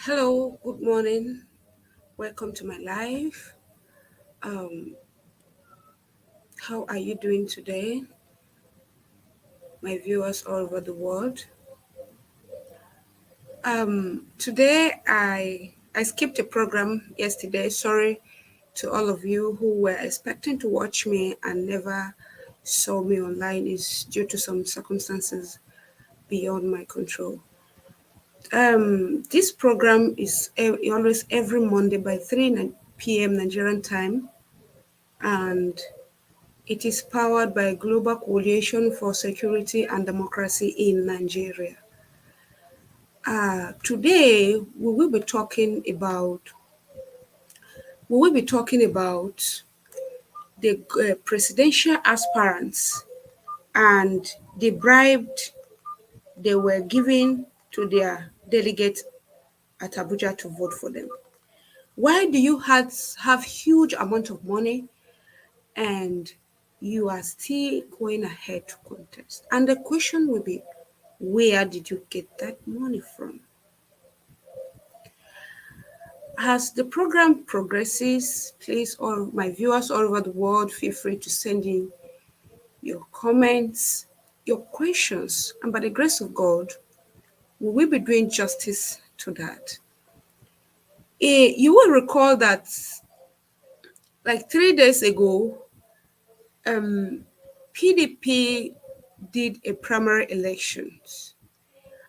Hello, good morning. Welcome to my live. Um, how are you doing today, my viewers all over the world? Today I skipped a program yesterday. Sorry to all of you who were expecting to watch me and never saw me online. Is due to some circumstances beyond my control. This program is always every Monday by 3 p.m. Nigerian time, and it is powered by Global Coalition for Security and Democracy in Nigeria. Today we will be talking about the presidential aspirants and the bribed they were giving to their delegates at Abuja to vote for them. Why do you have huge amount of money and you are still going ahead to contest? And the question will be, where did you get that money from? As the program progresses, please, all my viewers all over the world, feel free to send in your comments, your questions, and by the grace of God, we will be doing justice to that. You will recall that like 3 days ago, PDP did a primary elections.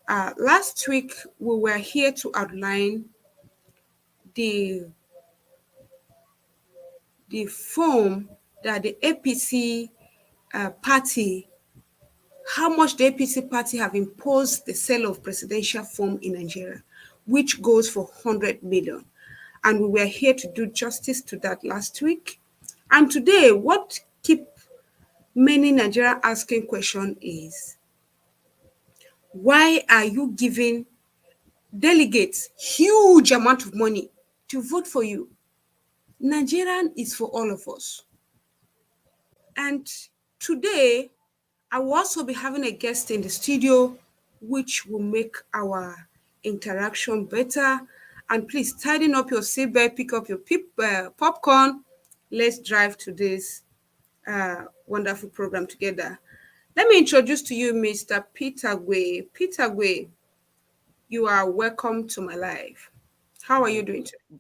Last week, we were here to outline the form that the APC party, how much the APC party have imposed the sale of presidential form in Nigeria, which goes for 100 million. And we were here to do justice to that last week. And today, what keep many Nigerians asking question is, why are you giving delegates huge amount of money to vote for you? Nigerian is for all of us. And today, I will also be having a guest in the studio, which will make our interaction better. And please tighten up your seatbelt, pick up your popcorn. Let's drive to this wonderful program together. Let me introduce to you Mr. Peter Gwe. Peter Gwe, you are welcome to my live. How are you doing today?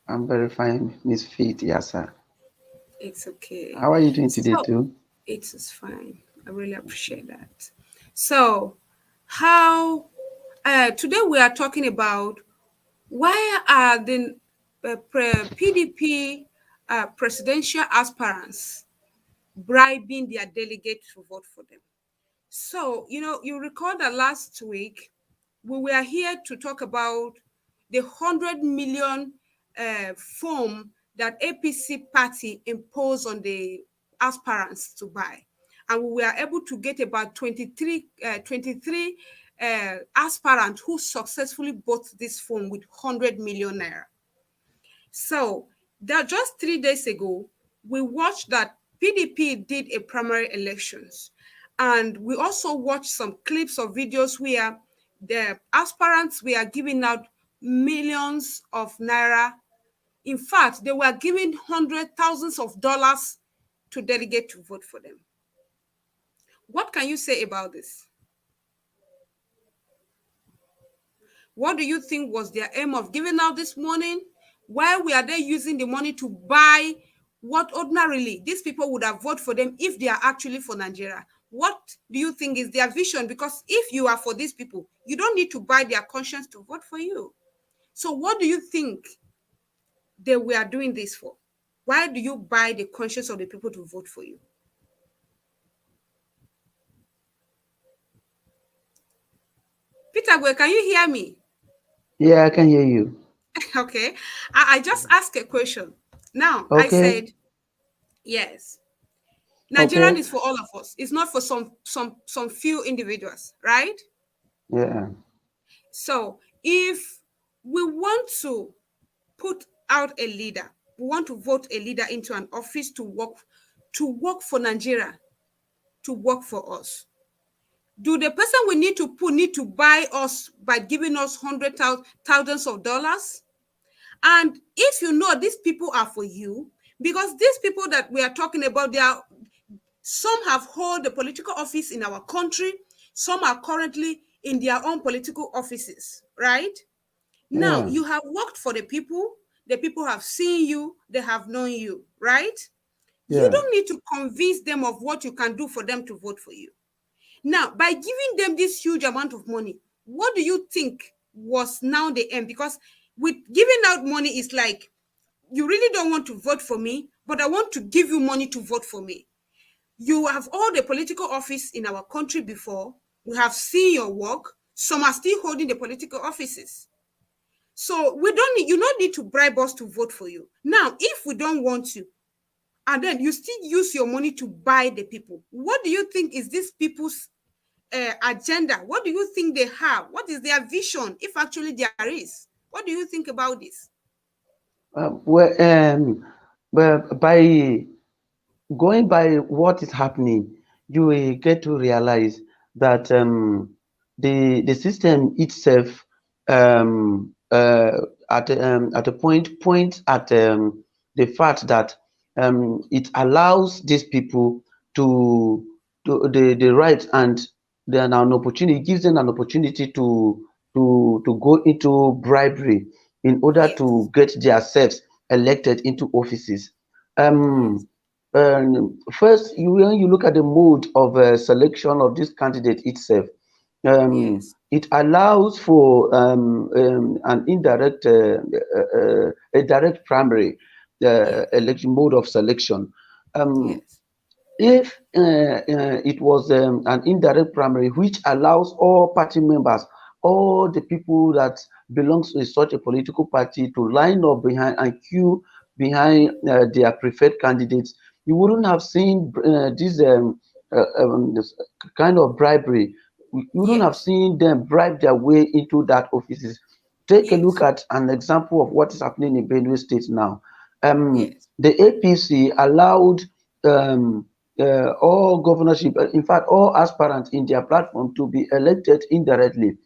I'm very fine, Miss Faith. Yes, sir. It's okay. How are you doing today, So, too? it is fine. I really appreciate that. So, how today we are talking about why are the PDP presidential aspirants bribing their delegates to vote for them. So, you recall that last week we were here to talk about the 100 million form that APC party imposed on the aspirants to buy. And we were able to get about 23 aspirants who successfully bought this form with 100 million naira. So that just 3 days ago, we watched that PDP did a primary elections. And we also watched some clips of videos where the aspirants were giving out millions of naira. In fact, they were giving hundreds, thousands of dollars to delegate to vote for them. What can you say about this? What do you think was their aim of giving out this money? Why were they using the money to buy what ordinarily these people would have voted for them if they are actually for Nigeria? What do you think is their vision? Because if you are for these people, you don't need to buy their conscience to vote for you. So what do you think they were doing this for? Why do you buy the conscience of the people to vote for you? Peter, can you hear me? Yeah, I can hear you. Okay. I just asked a question. Now, I Okay, said, yes. Nigerian okay. is for all of us. It's not for some few individuals, right? Yeah, So if we want to put out a leader, we want to vote a leader into an office to work for Nigeria, to work for us. Do the person we need to put need to buy us by giving us hundreds thousands of dollars? And if you know these people are for you, because these people that we are talking about, they are, some have hold the political office in our country, some are currently in their own political offices, right? Now, Yeah. you have worked for the people have seen you, they have known you, right? You Yeah. don't need to convince them of what you can do for them to vote for you. Now, by giving them this huge amount of money, what do you think was now the end? Because with giving out money, is like, you really don't want to vote for me, but I want to give you money to vote for me. You have all the political office in our country before. We have seen your work. Some are still holding the political offices. So we don't need, you don't need to bribe us to vote for you. Now, if we don't want to, and then you still use your money to buy the people, what do you think is these people's agenda? What do you think they have? What is their vision, if actually there is? What do you think about this? Well, but by going by what is happening, you will get to realize that the system itself at a point at the fact that it allows these people to the right and then an opportunity, it gives them an opportunity to go into bribery in order Yes, to get themselves elected into offices. yes, Um, First, when you look at the mode of selection of this candidate itself, yes, it allows for an indirect, a direct primary yes, election mode of selection. Um, yes, if it was an indirect primary which allows all party members, all the people that belongs to such a political party to line up behind and queue behind their preferred candidates, you wouldn't have seen this kind of bribery. You wouldn't have yes, seen them bribe their way into that offices. Take a look yes, at an example of what is happening in Benue State now. yes, The APC allowed um, all governorship, in fact, all aspirants in their platform to be elected indirectly,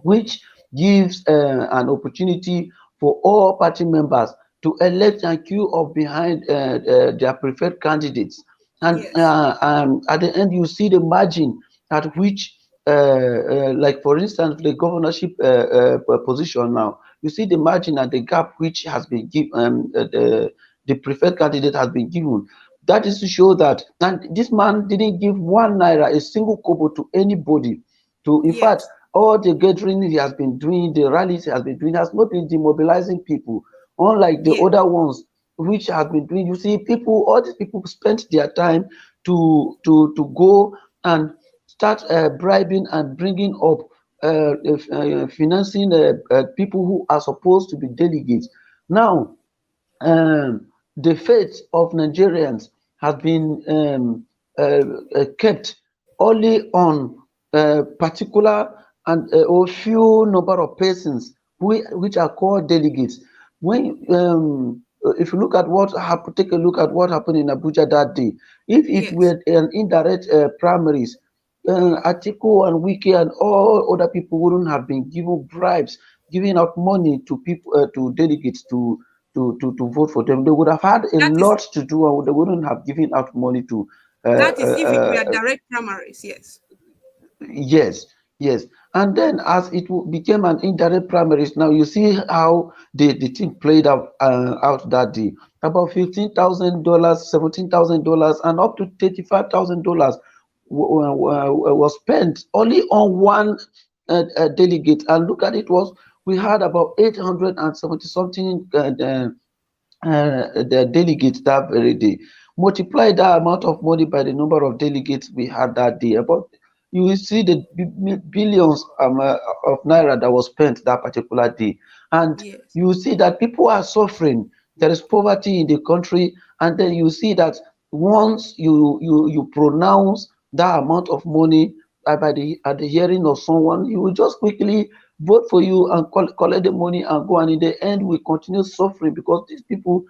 which gives an opportunity for all party members to elect and queue up behind their preferred candidates. And yes, at the end, you see the margin at which, like for instance, the governorship position now, you see the margin and the gap which has been given, the preferred candidate has been given. That is to show that, and this man didn't give 1 naira, a single kobo to anybody. To, in fact, yes, all the gathering he has been doing, the rallies he has been doing, has not been demobilizing people, unlike the yes, other ones which have been doing. You see, people, all these people spent their time to go and start bribing and bringing up financing people who are supposed to be delegates. Now, the fate of Nigerians has been kept only on particular and or few number of persons which are called delegates. When if you look at what happened, take a look at what happened in Abuja that day. If it yes. were an indirect primaries, Atiku and Wike and all other people wouldn't have been given bribes, giving out money to people to delegates to vote for them. They would have had a That is lot to do, and they wouldn't have given out money to. Uh, that is uh, if it were uh, direct primaries. Yes, yes, yes. And then as it became an indirect primaries, now you see how the thing played out that day. About $15,000, $17,000, and up to $35,000 was spent only on one delegate. And look at it, was we had about 870 something the delegates that very day. Multiply that amount of money by the number of delegates we had that day. About you will see the billions of naira that was spent that particular day, and yes, you will see that people are suffering. There is poverty in the country, and then you see that once you pronounce that amount of money by the at the hearing of someone, you will just quickly vote for you and collect the money and go, and in the end we continue suffering because these people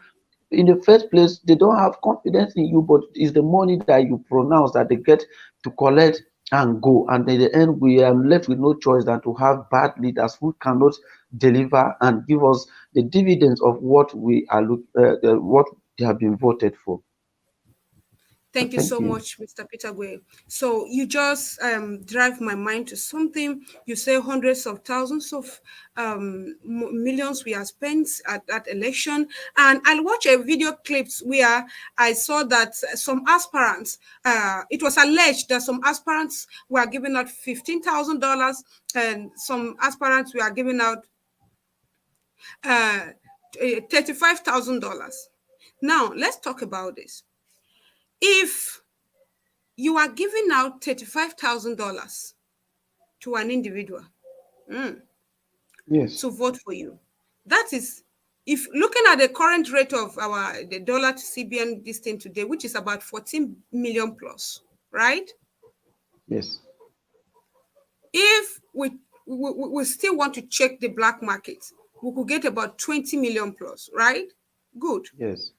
in the first place they don't have confidence in you, but it's the money that you pronounce that they get to collect and go. And in the end, we are left with no choice than to have bad leaders who cannot deliver and give us the dividends of what we are what they have been voted for. Thank you Thank so you. much, Mr. Peter Gwe. So you just drive my mind to something. You say hundreds of thousands of millions we have spent at that election. And I watched a video clips where I saw that some aspirants, it was alleged that some aspirants were giving out $15,000 and some aspirants were giving out uh, $35,000. Now, let's talk about this. If you are giving out $35,000 to an individual Yes, to vote for you, that is, if looking at the current rate of the dollar to CBN this thing today, which is about 14 million plus, right? yes, If we still want to check the black market, we could get about 20 million plus, right? Good. yes,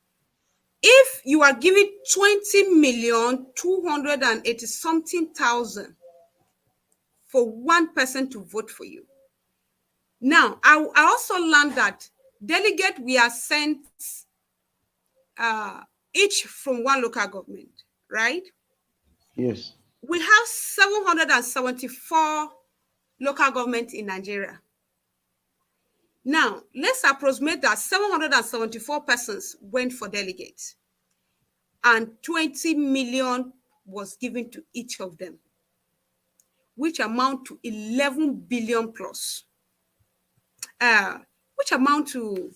If you are giving 20,280 something thousand for one person to vote for you. Now, I also learned that delegate we are sent uh, each from one local government, right? yes, We have 774 local governments in Nigeria. Now, let's approximate that 774 persons went for delegates and 20 million was given to each of them, which amount to 11 billion plus, uh, which amount to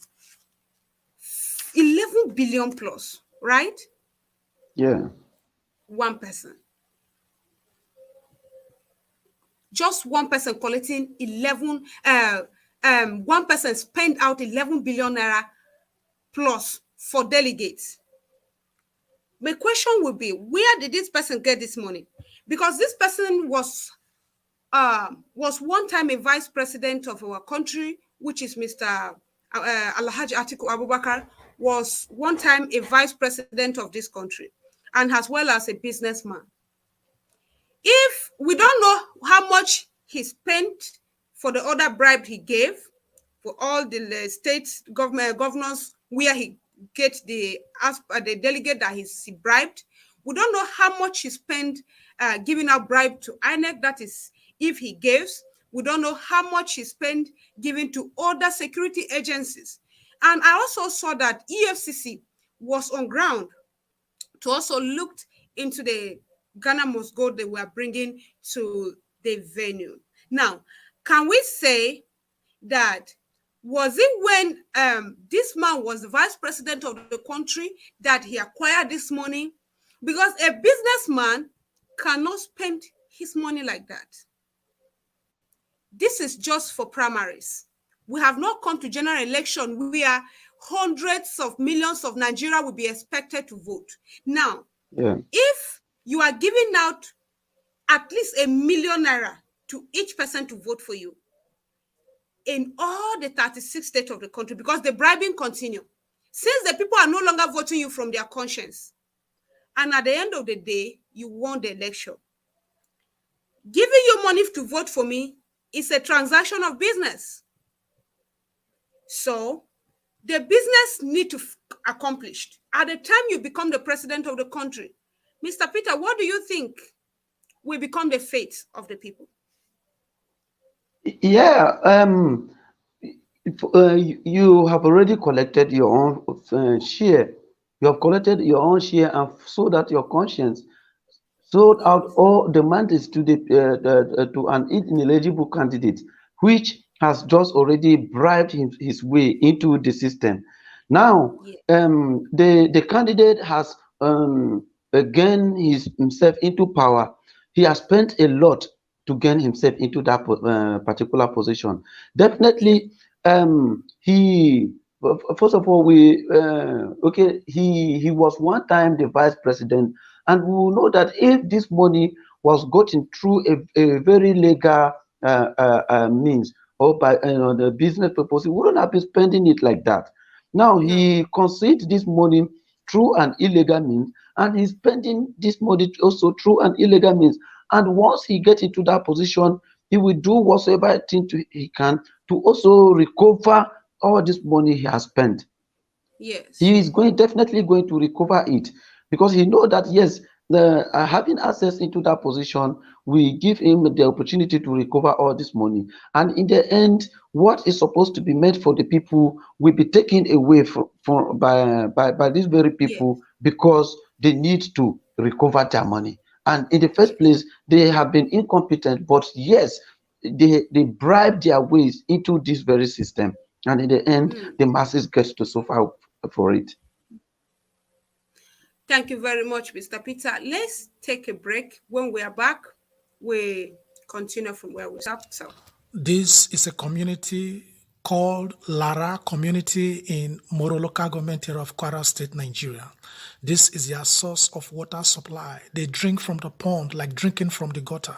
11 billion plus, right? yeah, One person. Just one person collecting 11, one person spent out 11 billion naira plus for delegates. My question would be, where did this person get this money? Because this person was one time a vice president of our country, which is Mr. Alhaji Atiku Abubakar, was one time a vice president of this country, and as well as a businessman. If we don't know how much he spent for the other bribe he gave, for all the state governors where he get the delegate that he bribed, we don't know how much he spent giving out bribe to INEC. That is, if he gives, we don't know how much he spent giving to other security agencies. And I also saw that EFCC was on ground to also look into the Ghana must go they were bringing to the venue. Now, can we say that was it when this man was the vice president of the country that he acquired this money? Because a businessman cannot spend his money like that. This is just for primaries. We have not come to general election where hundreds of millions of Nigeria will be expected to vote. Now, yeah, if you are giving out at least ₦1 million to each person to vote for you in all the 36 states of the country, because the bribing continue, since the people are no longer voting you from their conscience, and at the end of the day, you won the election. Giving you money to vote for me is a transaction of business. So the business need to accomplished at the time you become the president of the country. Mr. Peter, what do you think will become the fate of the people? yeah. You have already collected your own share. You have collected your own share and sold out your conscience, sold out all the mandates to to an ineligible candidate, which has just already bribed his way into the system. Now, Yeah. the candidate has gained himself into power. He has spent a lot to gain himself into that particular position. Yeah. Definitely, he first of all we okay, he was one time the vice president, and we will know that if this money was gotten through a very legal means, or by the business purpose, he wouldn't have been spending it like that. Now No. he conceived this money through an illegal means, and he's spending this money also through an illegal means. And once he get into that position, he will do whatsoever thing he can to also recover all this money he has spent. Yes. He is going definitely going to recover it, because he know that yes, the having access into that position will give him the opportunity to recover all this money, and in the end what is supposed to be meant for the people will be taken away by these very Yes. people, because they need to recover their money, and in the first Yes. place they have been incompetent, but yes, they bribe their ways into this very system, and in the end Mm. the masses get to suffer for it. Thank you very much, Mr. Peter. Let's take a break. When we are back, we continue from where we stopped. So, This is a community called Lara Community in Moro local government area of Kwara State, Nigeria. This is their source of water supply. They drink from the pond like drinking from the gutter.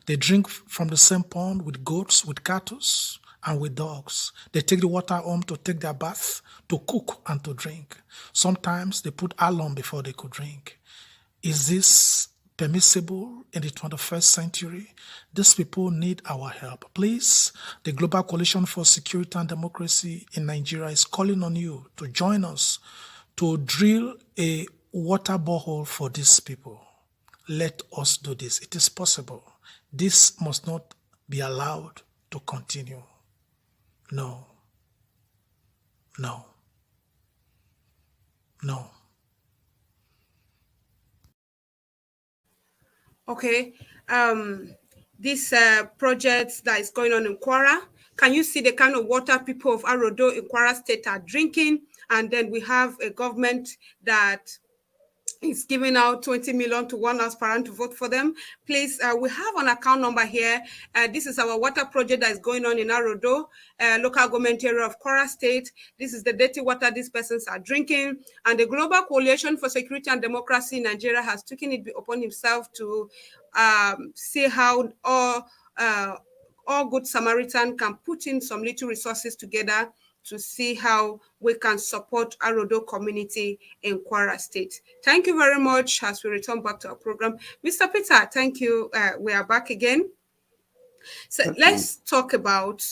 They drink from the same pond with goats, with cattle, and with dogs. They take the water home to take their bath, to cook, and to drink. Sometimes they put alum before they could drink. Is this permissible in the 21st century? These people need our help. Please, the Global Coalition for Security and Democracy in Nigeria is calling on you to join us to drill a water borehole for these people. Let us do this. It is possible. This must not be allowed to continue. No, no, no. okay. Um, this project that is going on in Kwara, can you see the kind of water people of Arodo in Kwara State are drinking? And then we have a government that is giving out 20 million to one aspirant to vote for them. Please, we have an account number here. This is our water project that is going on in Arodo, local government area of Kwara State. This is the dirty water these persons are drinking. And the Global Coalition for Security and Democracy in Nigeria has taken it upon himself to see how all good Samaritan can put in some little resources together to see how we can support Arodo community in Kwara State. Thank you very much as we return back to our program. Mr. Peter, thank you. We are back again. So Okay. let's talk about,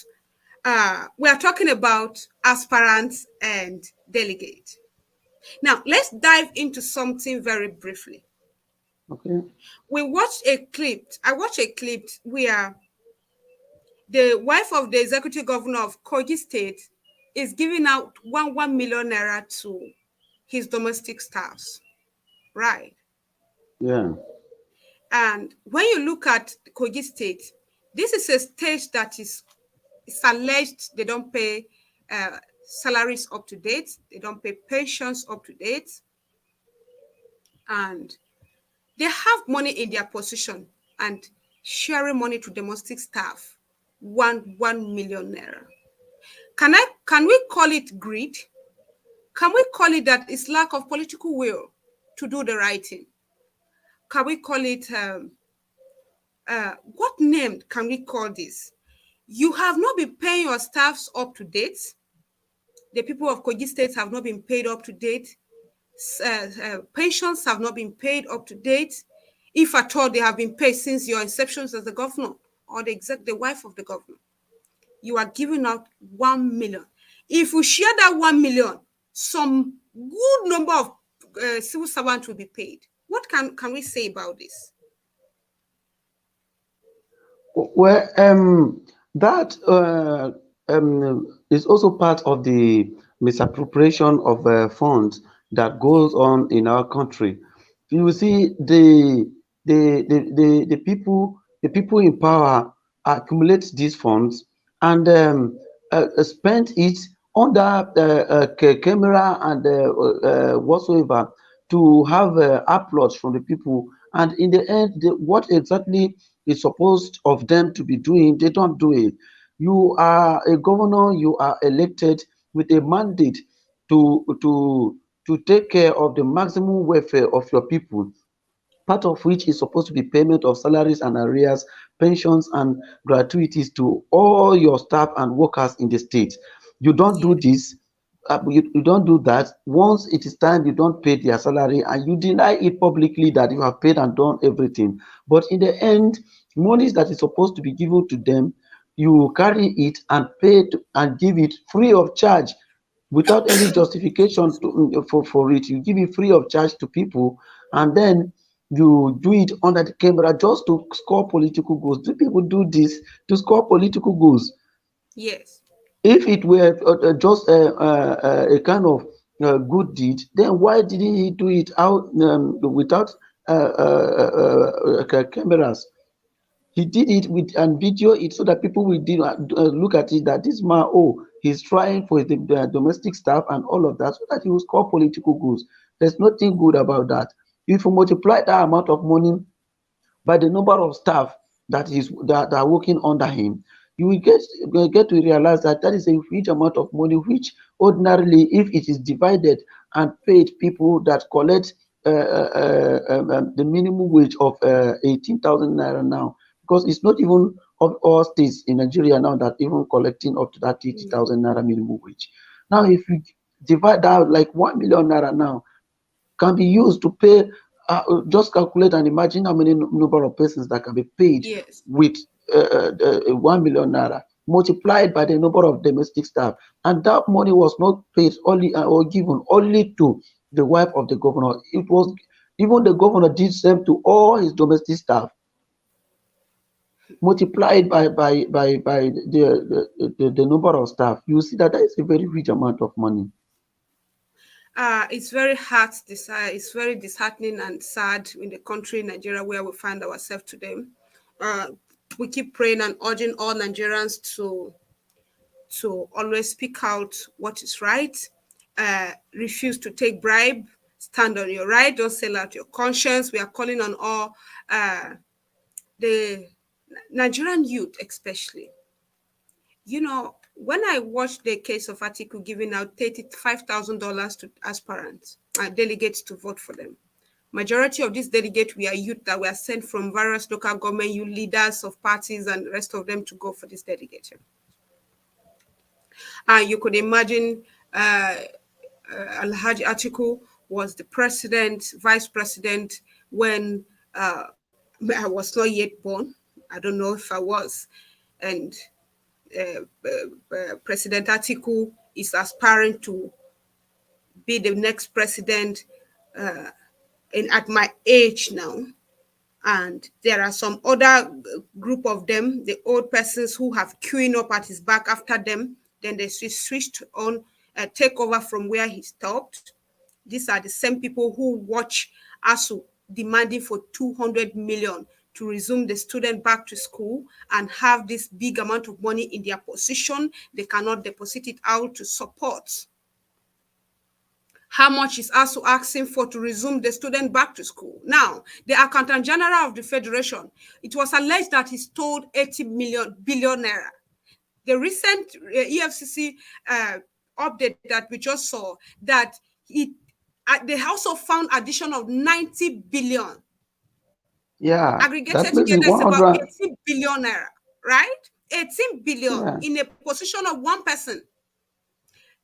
we are talking about aspirants and delegate. Now, let's dive into something very briefly. Okay. We watched a clip, I watched a clip where the wife of the executive governor of Kogi State is giving out 1 million naira to his domestic staffs, right? Yeah. And when you look at Kogi State, this is a state that is it's alleged they don't pay salaries up to date, they don't pay pensions up to date, and they have money in their position and sharing money to domestic staff, 1 million naira. Can we call it greed? Can we call it that it's lack of political will to do the right thing? Can we call it what name can we call this? You have not been paying your staffs up to date. The people of Kogi State have not been paid up to date. Pensions have not been paid up to date. If at all they have been paid since your inception as the governor or the wife of the governor. You are giving out 1 million. If we share that 1 million, some good number of civil servants will be paid. What can we say about this? Well, that is also part of the misappropriation of funds that goes on in our country. You will see the people in power accumulate these funds and spend it under camera and whatsoever to have uploads from the people. And in the end, what exactly is supposed of them to be doing, they don't do it. You are a governor, you are elected with a mandate to to to take care of the maximum welfare of your people, part of which is supposed to be payment of salaries and arrears, pensions and gratuities to all your staff and workers in the state. You don't do Yeah. this. you don't do that. Once it is time, you don't pay their salary and you deny it publicly that you have paid and done everything. But in the end, monies that is supposed to be given to them, you carry it and pay and give it free of charge without any justification for it. You give it free of charge to people, and then you do it under the camera just to score political goals. Do people do this to score political goals? Yes. If it were just a kind of good deed, then why didn't he do it out without cameras? He did it with and video it so that people will look at it that this man, oh, he's trying for the domestic staff and all of that, so that he will score political goals. There's nothing good about that. If you multiply that amount of money by the number of staff that are working under him, you will get to realize that that is a huge amount of money, which ordinarily, if it is divided and paid people that collect the minimum wage of 18,000 naira now, because it's not even of all states in Nigeria now that even collecting up to that No. 80,000 naira minimum wage. Now, if you divide that like 1 million naira now, can be used to pay. Just calculate and imagine how many number of persons that can be paid Yes. with 1 million naira multiplied by the number of domestic staff, and that money was not paid only or given only to the wife of the governor. It was even the governor did same to all his domestic staff, multiplied by the number of staff. You see that that is a very huge amount of money. It's very hard. It's very disheartening and sad in the country, Nigeria, where we find ourselves today. Uh, we keep praying and urging all Nigerians to always speak out what is right. Refuse to take bribe. Stand on your right. Don't sell out your conscience. We are calling on all the Nigerian youth, especially. When I watched the case of Atiku giving out $35,000 to aspirants, delegates to vote for them, majority of these delegates were youth that were sent from various local government youth leaders of parties and the rest of them to go for this delegation. And you could imagine Alhaji Atiku was the president, vice president when I was not yet born. I don't know if I was. And President Atiku is aspiring to be the next president at my age now. And there are some other group of them, the old persons who have queuing up at his back after them. Then they switched on, take over from where he stopped. These are the same people who watch ASU demanding for 200 million to resume the student back to school and have this big amount of money in their position. They cannot deposit it out to support. How much is ASU asking for to resume the student back to school? Now, the Accountant General of the Federation, it was alleged that he stole 80 billion naira. The recent EFCC update that we just saw, that they also found addition of 90 billion. Yeah, Aggregated that makes together it is about 100. 18 billion naira, right? 18 billion Yeah. in a position of one person.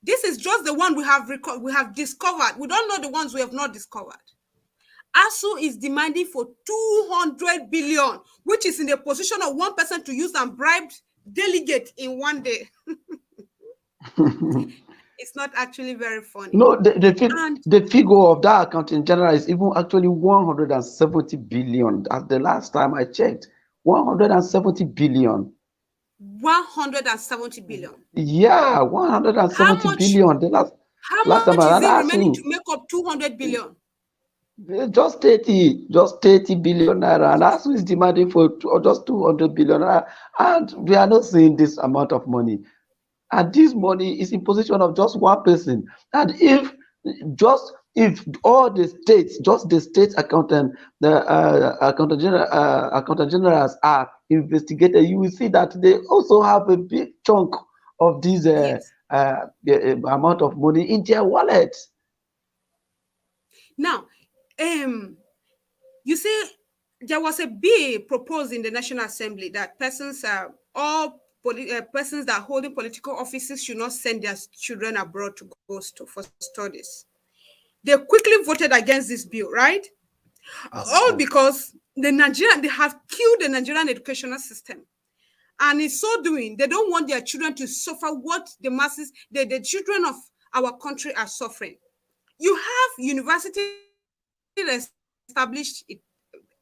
This is just the one we have discovered. We don't know the ones we have not discovered. ASU is demanding for 200 billion, which is in the position of one person to use and bribe delegate in one day. It's not actually very funny. No, And the figure of that accounting general is even actually 170 billion. At the last time I checked, 170 billion. 170 billion. Yeah, 170 How much billion. The last time is I it asked remaining to you, make up 200 billion? just 30 billion naira. And ASU is demanding for just 200 billion naira. And we are not seeing this amount of money. And this money is in possession of just one person. And if all the states, just the state accountant, the accountant generals are investigated, you will see that they also have a big chunk of this Yes. amount of money in their wallet. Now, you see, there was a bill proposed in the National Assembly that persons all persons that are holding political offices should not send their children abroad to go for studies. They quickly voted against this bill, right? All Yes. because they have killed the Nigerian educational system. And in so doing, they don't want their children to suffer what the masses, the children of our country are suffering. You have university established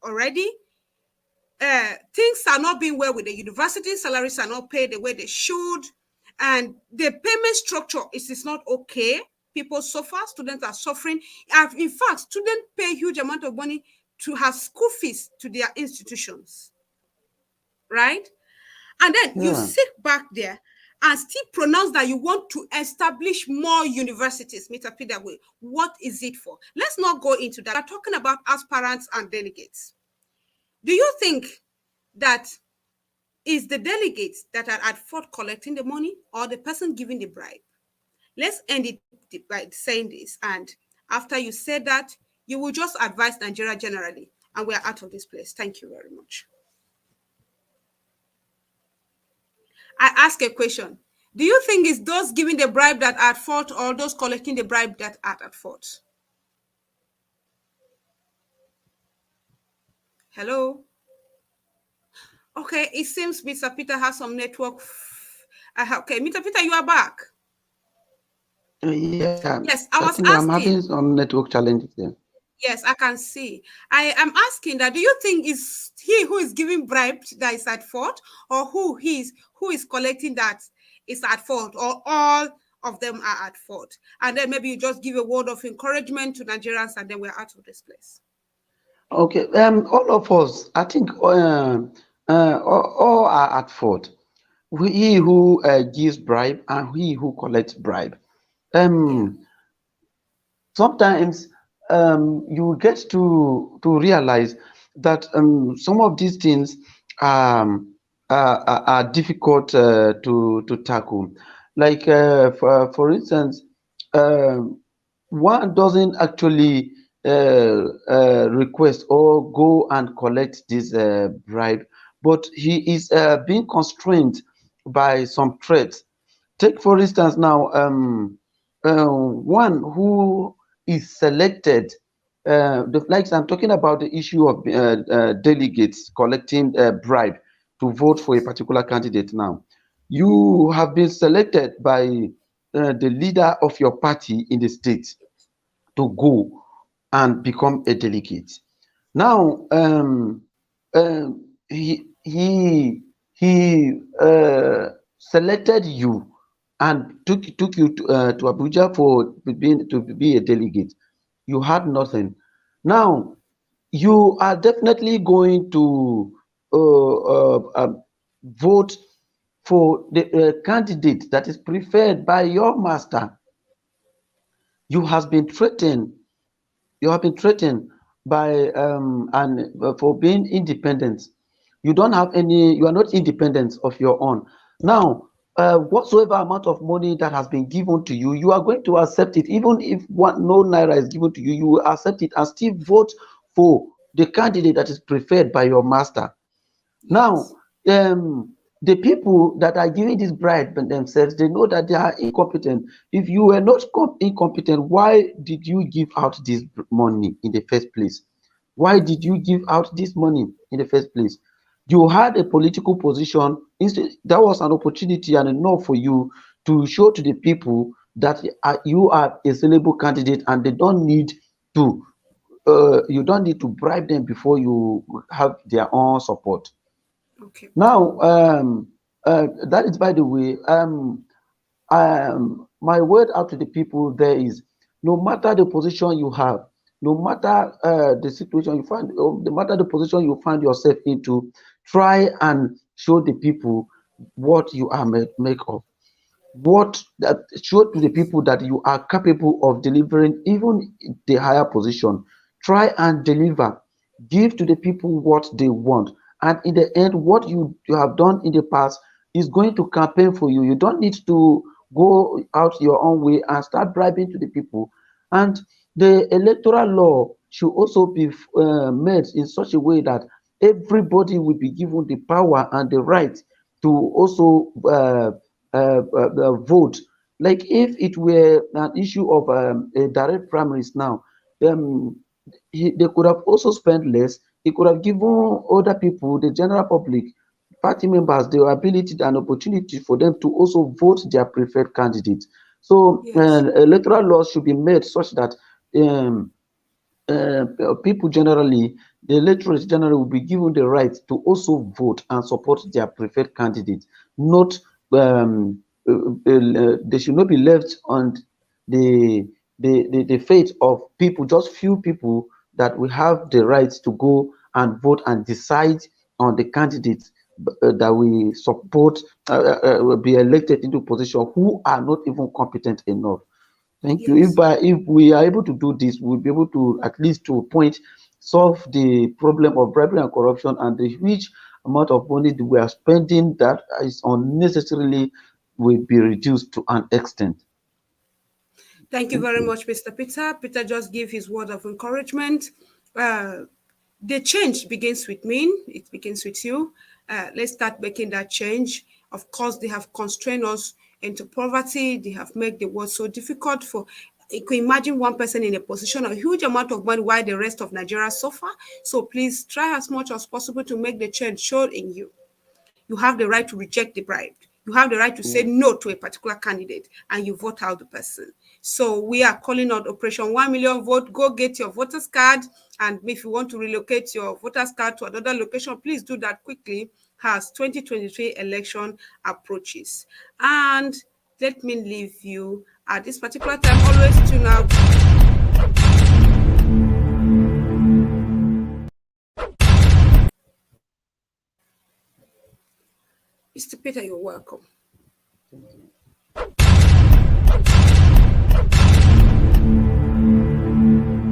already. Things are not being well with the university. Salaries are not paid the way they should, and the payment structure is not okay. People suffer. Students are suffering. In fact, students pay huge amount of money to have school fees to their institutions, right? And then you Yeah. sit back there and still pronounce that you want to establish more universities, Mr. Pidaway. What is it for? Let's not go into that. We're talking about aspirants and delegates. Do you think that is the delegates that are at fault collecting the money or the person giving the bribe? Let's end it by saying this. And after you say that, you will just advise Nigeria generally. And we're out of this place. Thank you very much. I ask a question. Do you think it's those giving the bribe that are at fault or those collecting the bribe that are at fault? Hello? Okay, it seems Mr. Peter has some network. Okay, Mr. Peter, you are back. Yeah, Yes, I I was think I'm having asking. some network challenges there. Yes, I can see. I am asking that do you think is he who is giving bribe that is at fault, or who is collecting that is at fault, or all of them are at fault? And then maybe you just give a word of encouragement to Nigerians, and then we're out of this place. Okay, all of us, I think, all are at fault. He who gives bribe and he who collects bribe. Yeah. Um, Sometimes you get to realize that some of these things are difficult to tackle. Like for instance, um, one doesn't actually request or go and collect this bribe, but he is being constrained by some threats. Take for instance now, one who is selected, the likes I'm talking about the issue of delegates collecting bribe to vote for a particular candidate now. You have been selected by the leader of your party in the state to go and become a delegate. Now, he selected you and took you to Abuja for being to be a delegate. You had nothing. Now you are definitely going to vote for the candidate that is preferred by your master. You have been threatened you have been threatened by and for being independent. You don't have any, you are not independent of your own. Now, whatsoever amount of money that has been given to you, you are going to accept it. Even if no naira is given to you, you will accept it and still vote for the candidate that is preferred by your master. Now, Yes. the people that are giving this bribe themselves, they know that they are incompetent. If you were not incompetent, why did you give out this money in the first place? Why did you give out this money in the first place? You had a political position. Instead, that was an opportunity and enough for you to show to the people that you are a sellable candidate, and they don't need to. You don't need to bribe them before you have their own support. Okay. Now, that is by the way, my word out to the people there is no matter the position you have, no matter the situation you find, no matter the position you find yourself into, try and show the people what you are made of, what that show to the people that you are capable of delivering even the higher position. Try and deliver, give to the people what they want, and in the end what you have done in the past is going to campaign for you. You don't need to go out your own way and start bribing to the people. And the electoral law should also be made in such a way that everybody will be given the power and the right to also vote. Like if it were an issue of a direct primaries now, um, they could have also spent less. He could have given other people, the general public, party members, the ability and opportunity for them to also vote their preferred candidate. So Yes. electoral laws should be made such that um, people generally, the electorate generally will be given the right to also vote and support their preferred candidate. Not they should not be left on the the fate of people, just few people that will have the right to go and vote and decide on the candidates that we support will be elected into position who are not even competent enough. Thank you. Yes. If we are able to do this, we'll be able to at least to a point solve the problem of bribery and corruption and the huge amount of money that we are spending that is unnecessarily will be reduced to an extent. Thank you Thank very you. much, Mr. Peter. Peter just gave his word of encouragement. Uh, the change begins with me. It begins with you. Let's start making that change. Of course, they have constrained us into poverty. They have made the world so difficult for. You can imagine one person in a position of a huge amount of money while the rest of Nigeria suffer. So please try as much as possible to make the change shown in you. You have the right to reject the bribe. You have the right to say Yeah. no to a particular candidate and you vote out the person. So we are calling out Operation 1 million vote. Go get your voters card. And if you want to relocate your voters card to another location, please do that quickly as 2023 election approaches. And let me leave you at this particular time. Always tune out. Mr. Peter, you're welcome.